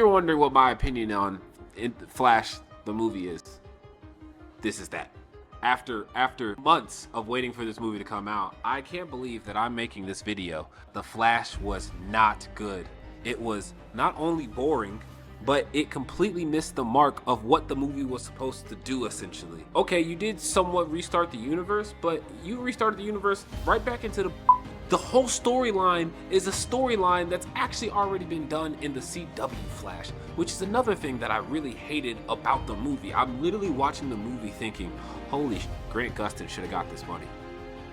you're wondering what my opinion on Flash the movie is, this is that. After months of waiting for this movie to come out, I can't believe that I'm making this video. The Flash was not good. It was not only boring, but it completely missed the mark of what the movie was supposed to do, essentially. Okay, you did somewhat restart the universe, but you restarted the universe right back into the whole storyline is a storyline that's actually already been done in the CW Flash, which is another thing that I really hated about the movie. I'm literally watching the movie thinking, holy Grant Gustin should have got this money.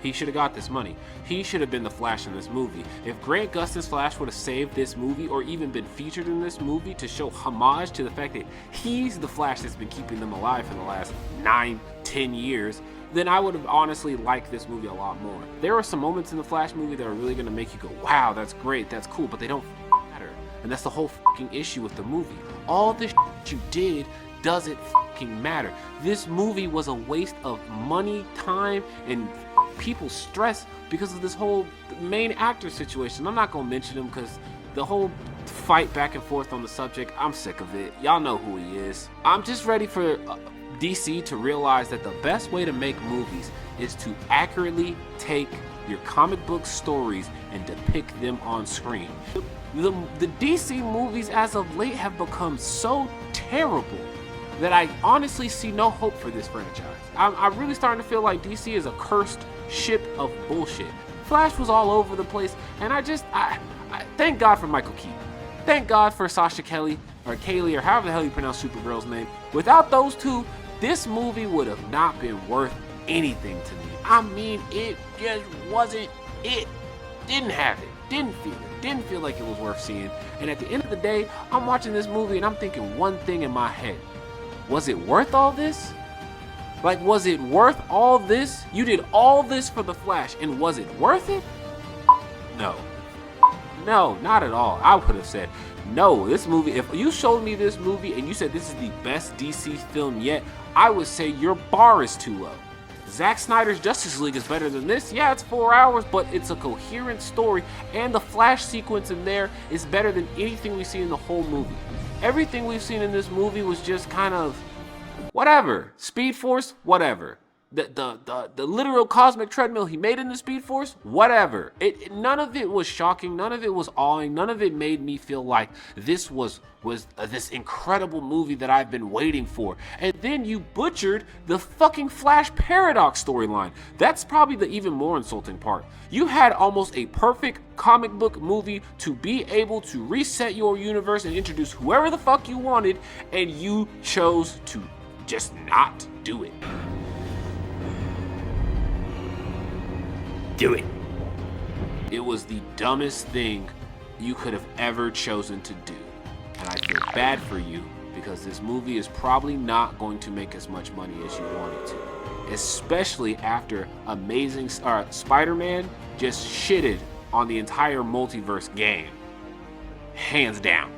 He should have got this money. He should have been the Flash in this movie. If Grant Gustin's Flash would have saved this movie or even been featured in this movie to show homage to the fact that he's the Flash that's been keeping them alive for the last 9-10 years, then I would have honestly liked this movie a lot more. There are some moments in the Flash movie that are really gonna make you go, wow, that's great, that's cool, but they don't matter. And that's the whole fucking issue with the movie. All this you did doesn't fucking matter. This movie was a waste of money, time, and people's stress because of this whole main actor situation. I'm not gonna mention him because the whole fight back and forth on the subject, I'm sick of it. Y'all know who he is. I'm just ready for DC to realize that the best way to make movies is to accurately take your comic book stories and depict them on screen. The DC movies as of late have become so terrible that I honestly see no hope for this franchise. I'm really starting to feel like DC is a cursed ship of bullshit. Flash was all over the place, and I thank God for Michael Keaton. Thank God for Sasha Kelly, or Kaylee, or however the hell you pronounce Supergirl's name. Without those two, this movie would have not been worth anything to me. I mean, it just wasn't it. Didn't have it. Didn't feel it. Didn't feel like it was worth seeing. And at the end of the day, I'm watching this movie and I'm thinking one thing in my head. Was it worth all this? Like, was it worth all this? You did all this for the Flash, and was it worth it? No. No, not at all. I would have said, no, this movie, if you showed me this movie and you said this is the best DC film yet, I would say your bar is too low. Zack Snyder's Justice League is better than this. Yeah, it's 4 hours, but it's a coherent story, and the Flash sequence in there is better than anything we've seen in the whole movie. Everything we've seen in this movie was just kind of whatever. Speed Force, whatever. The literal cosmic treadmill he made in the Speed Force, whatever. None of it was shocking, none of it was awing, none of it made me feel like this was this incredible movie that I've been waiting for. And then you butchered the fucking Flash Paradox storyline. That's probably the even more insulting part. You had almost a perfect comic book movie to be able to reset your universe and introduce whoever the fuck you wanted, and you chose to just not do it. Do it. It was the dumbest thing you could have ever chosen to do. And I feel bad for you because this movie is probably not going to make as much money as you want it to. Especially after Amazing Spider-Man just shitted on the entire multiverse game. Hands down.